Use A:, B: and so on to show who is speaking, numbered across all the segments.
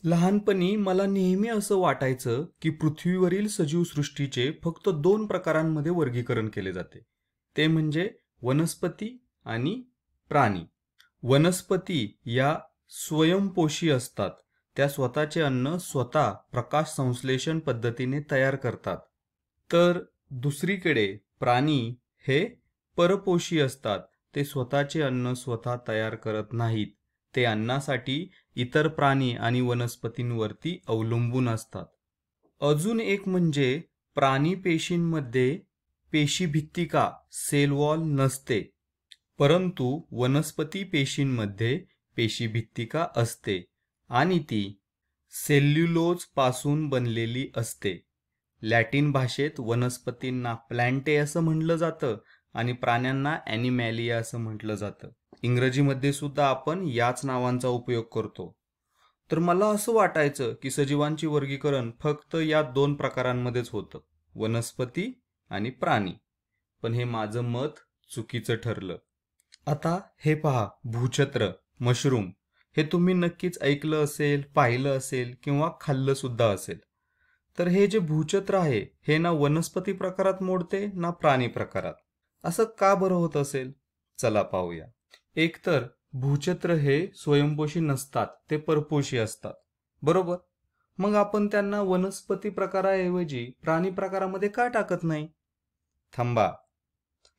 A: लहानपणी मला नेहमी असं वाटायचं की पृथ्वीवरील सजीव सृष्टीचे फक्त दोन प्रकारांमध्ये वर्गीकरण केले जाते. ते म्हणजे वनस्पती आणि प्राणी. वनस्पती या स्वयंपोषी असतात. त्या स्वतःचे अन्न स्वतः प्रकाश संश्लेषण पद्धतीने तयार करतात. तर दुसरीकडे प्राणी हे परपोषी असतात. ते स्वतःचे अन्न स्वतः तयार करत नाहीत. ते अन्नासाठी इतर प्राणी आणि वनस्पतींवरती अवलंबून असतात. अजून एक म्हणजे प्राणी पेशींमध्ये पेशीभित्तिका सेल वॉल नसते, परंतु वनस्पती पेशींमध्ये पेशीभित्तिका असते आणि ती सेल्युलोज पासून बनलेली असते. लॅटिन भाषेत वनस्पतींना प्लॅन्टे असं म्हटलं जातं आणि प्राण्यांना ॲनिमॅलिया असं म्हटलं जातं. इंग्रजीमध्ये सुद्धा आपण याच नावांचा उपयोग करतो. तर मला असं वाटायचं की सजीवांची वर्गीकरण फक्त या दोन प्रकारांमध्येच होतं, वनस्पती आणि प्राणी. पण हे माझं मत चुकीचं ठरलं. आता हे पहा, भूछत्र, मशरूम हे तुम्ही नक्कीच ऐकलं असेल, पाहिलं असेल किंवा खाल्लं सुद्धा असेल. तर हे जे भूछत्र आहे हे ना वनस्पती प्रकारात मोडते ना प्राणी प्रकारात. असं का बरं होत असेल? चला पाहूया. एकतर भूछत्र हे स्वयंपोषी नसतात, ते परपोषी असतात, बरोबर. मग आपण त्यांना वनस्पती प्रकाराऐवजी प्राणी प्रकारामध्ये का टाकत नाही? थांबा,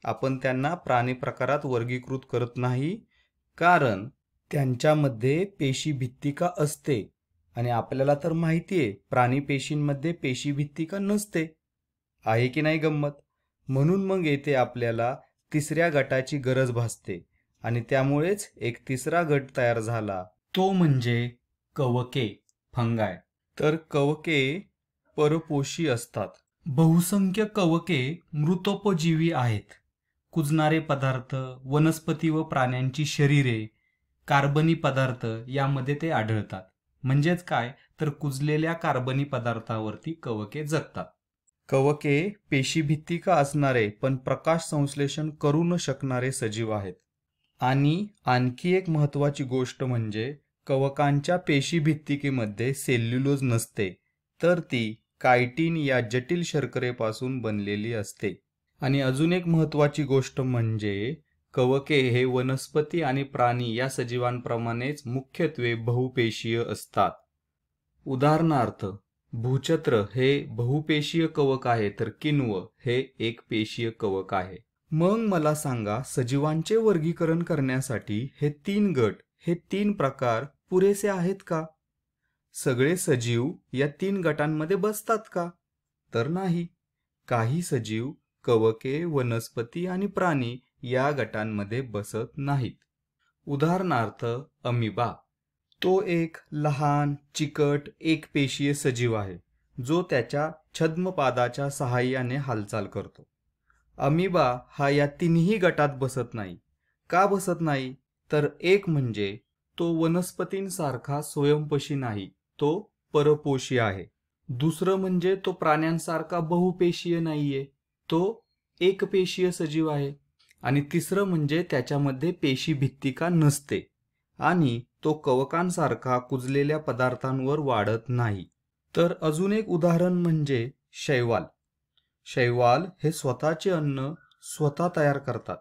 A: आपण त्यांना प्राणी प्रकारात वर्गीकृत करत नाही, कारण त्यांच्यामध्ये पेशीभित्तिका असते आणि आपल्याला तर माहितीये प्राणी पेशींमध्ये पेशीभित्तिका नसते. आहे की नाही गंमत? म्हणून मग येथे आपल्याला तिसऱ्या गटाची गरज भासते आणि त्यामुळेच एक तिसरा गट तयार झाला, तो म्हणजे कवके, फंगाय. तर कवके परपोषी असतात. बहुसंख्य कवके मृतोपजीवी आहेत. कुजणारे पदार्थ, वनस्पती व प्राण्यांची शरीरे, कार्बनी पदार्थ यामध्ये ते आढळतात. म्हणजेच काय, तर कुजलेल्या कार्बनी पदार्थावरती कवके जगतात. कवके पेशीभित्तिका असणारे पण प्रकाश संश्लेषण करू न शकणारे सजीव आहेत. आणि आणखी एक महत्त्वाची गोष्ट म्हणजे कवकांच्या पेशीभित्तिकेमध्ये सेल्युलोज नसते, तर ती कायटिन या जटिल शर्करेपासून बनलेली असते. आणि अजून एक महत्त्वाची गोष्ट म्हणजे कवके हे वनस्पती आणि प्राणी या सजीवांप्रमाणेच मुख्यत्वे बहुपेशीय असतात. उदाहरणार्थ, भूछत्र हे बहुपेशीय कवक आहे, तर किण्व हे एकपेशीय कवक आहे. मग मला सांगा, सजीवांचे वर्गीकरण करण्यासाठी हे तीन गट, हे तीन प्रकार पुरेसे आहेत का? सगळे सजीव या तीन गटांमध्ये बसतात का? तर नाही. काही सजीव कवके, वनस्पती आणि प्राणी या गटांमध्ये बसत नाहीत. उदाहरणार्थ अमिबा. तो एक लहान, चिकट, एकपेशीय सजीव आहे, जो त्याच्या छद्मपादाच्या सहाय्याने हालचाल करतो. अमिबा हा या तिन्ही गटात बसत नाही. का बसत नाही? तर एक म्हणजे तो वनस्पतींसारखा स्वयंपोषी नाही, तो परपोषी आहे. दुसरं म्हणजे तो प्राण्यांसारखा बहुपेशीय नाहीये, तो एकपेशीय सजीव आहे. आणि तिसरं म्हणजे त्याच्यामध्ये पेशीभित्तिका नसते आणि तो कवकांसारखा कुजलेल्या पदार्थांवर वाढत नाही. तर अजून एक उदाहरण म्हणजे शैवाल. शैवाल हे स्वतःचे अन्न स्वतः तयार करतात,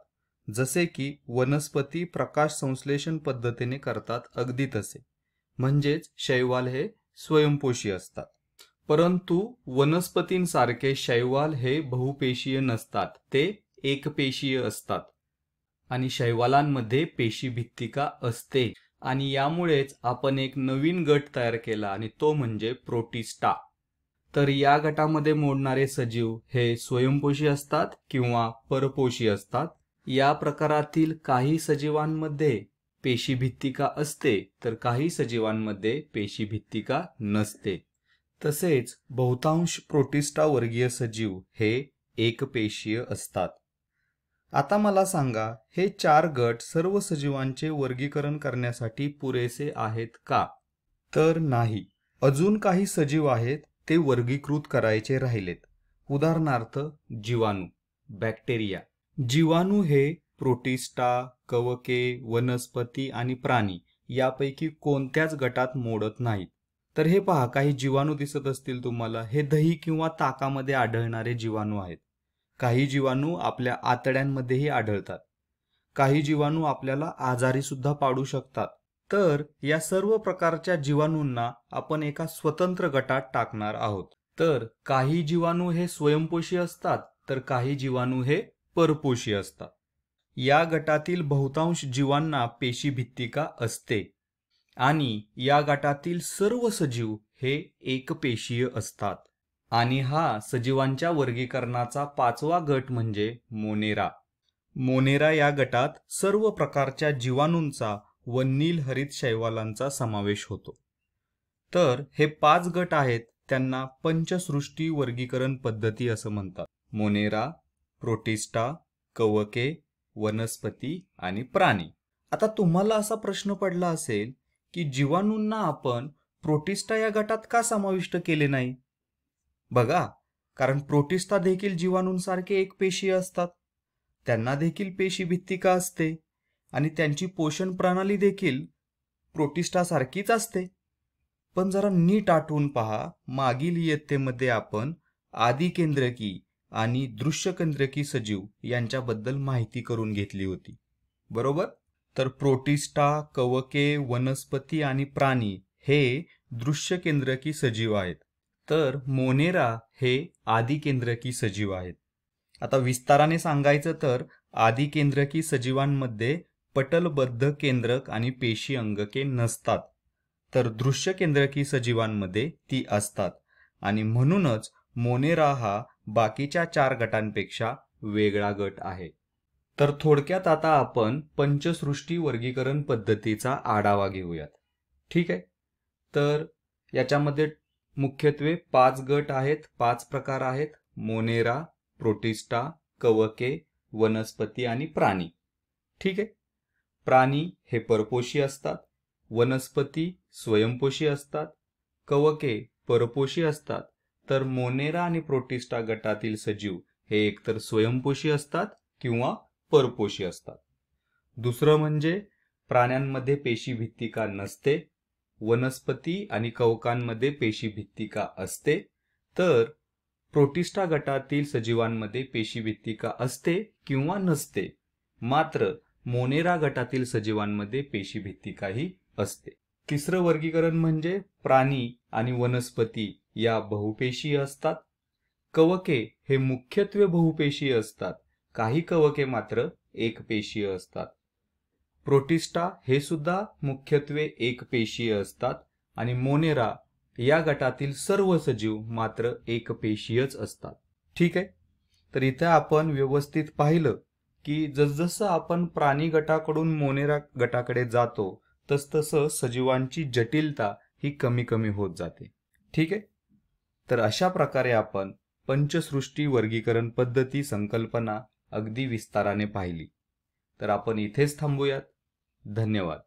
A: जसे की वनस्पती प्रकाश संश्लेषण पद्धतीने करतात, अगदी तसे. म्हणजेच शैवाल हे स्वयंपोषी असतात. परंतु वनस्पतींसारखे शैवाल हे बहुपेशीय नसतात, ते एकपेशीय असतात. आणि शैवालांमध्ये पेशीभित्तिका असते. आणि यामुळेच आपण एक नवीन गट तयार केला आणि तो म्हणजे प्रोटिस्टा. तर या गटामध्ये मोडणारे सजीव हे स्वयंपोषी असतात किंवा परपोषी असतात. या प्रकारातील काही सजीवांमध्ये पेशीभित्तिका असते, तर काही सजीवांमध्ये पेशीभित्तिका नसते. तसेच बहुतांश प्रोटिस्टा वर्गीय सजीव हे एकपेशीय असतात. आता मला सांगा, हे चार गट सर्व सजीवांचे वर्गीकरण करण्यासाठी पुरेसे आहेत का? तर नाही. अजून काही सजीव आहेत, ते वर्गीकृत करायचे राहिलेत. उदाहरणार्थ जीवाणू, बॅक्टेरिया. जीवाणू हे प्रोटिस्टा, कवके, वनस्पती आणि प्राणी यापैकी कोणत्याच गटात मोडत नाहीत. तर हे पहा, काही जीवाणू दिसत असतील तुम्हाला. हे दही किंवा ताकामध्ये आढळणारे जीवाणू आहेत. काही जीवाणू आपल्या आतड्यांमध्येही आढळतात. काही जीवाणू आपल्याला आजारी सुद्धा पाडू शकतात. तर या सर्व प्रकारच्या जीवाणूंना आपण एका स्वतंत्र गटात टाकणार आहोत. तर काही जीवाणू हे स्वयंपोषी असतात, तर काही जीवाणू हे परपोषी असतात. या गटातील बहुतांश जीवांना पेशीभित्तिका असते आणि या गटातील सर्व सजीव हे एकपेशीय असतात. आणि हा सजीवांच्या वर्गीकरणाचा 5वा गट म्हणजे मोनेरा. मोनेरा या गटात सर्व प्रकारच्या जीवाणूंचा व नीलहरित शैवालांचा समावेश होतो. तर हे 5 गट आहेत, त्यांना पंचसृष्टी वर्गीकरण पद्धती असं म्हणतात. मोनेरा, प्रोटिस्टा, कवके, वनस्पती आणि प्राणी. आता तुम्हाला असा प्रश्न पडला असेल की जीवाणूंना आपण प्रोटिस्टा या गटात का समाविष्ट केले नाही? बघा, कारण प्रोटिस्टा देखील जीवाणूंसारखे एकपेशीय असतात. त्यांना देखील पेशीभित्तिका असते आणि त्यांची पोषण प्रणाली देखील प्रोटिस्टासारखीच असते. पण जरा नीट आठवून पहा, मागील इयत्तेमध्ये आपण आदिकेंद्रकी आणि दृश्यकेंद्रकी सजीव यांच्याबद्दल माहिती करून घेतली होती, बरोबर? तर प्रोटिस्टा, कवके, वनस्पती आणि प्राणी हे दृश्यकेंद्रकी सजीव आहेत, तर मोनेरा हे आदिकेंद्रकी सजीव आहेत. आता विस्ताराने सांगायचं तर आदिकेंद्रकी सजीवांमध्ये पटलबद्ध केंद्रक आणि पेशी अंगके नसतात, तर दृश्यकेंद्रकी सजीवांमध्ये ती असतात आणि म्हणूनच मोनेरा हा बाकीच्या 4 गटांपेक्षा वेगळा गट आहे. तर थोडक्यात आता आपण पंचसृष्टी वर्गीकरण पद्धतीचा आढावा घेऊयात. ठीक आहे. तर याच्यामध्ये मुख्यत्वे 5 गट आहेत, 5 प्रकार आहेत: मोनेरा, प्रोटिस्टा, कवके, वनस्पती आणि प्राणी. ठीक आहे. प्राणी हे परपोषी असतात, वनस्पती स्वयंपोषी असतात, कवके परपोषी असतात, तर मोनेरा आणि प्रोटिस्टा गटातील सजीव हे एकतर स्वयंपोषी असतात किंवा परपोषी असतात. दुसरं म्हणजे प्राण्यांमध्ये पेशीभित्तिका नसते, वनस्पती आणि कवकांमध्ये पेशीभित्तिका असते, तर प्रोटिस्टा गटातील सजीवांमध्ये पेशीभित्तिका असते किंवा नसते. मात्र मोनेरा गटातील सजीवांमध्ये पेशीभित्तिकाही असते. तिसरं वर्गीकरण म्हणजे प्राणी आणि वनस्पती या बहुपेशीय असतात. कवके हे मुख्यत्वे बहुपेशीय असतात, काही कवके मात्र एकपेशीय असतात. प्रोटिस्टा हे सुद्धा मुख्यत्वे एकपेशीय असतात आणि मोनेरा या गटातील सर्व सजीव मात्र एकपेशीयच असतात. ठीक आहे. तर इथे आपण व्यवस्थित पाहिलं की जसजसं आपण प्राणी गटाकडून मोनेरा गटाकडे जातो तसतसं सजीवांची जटिलता ही कमी कमी होत जाते. ठीक आहे. तर अशा प्रकारे आपण पंचसृष्टी वर्गीकरण पद्धती संकल्पना अगदी विस्ताराने पाहिली. तर आपण इथेच थांबूयात. धन्यवाद.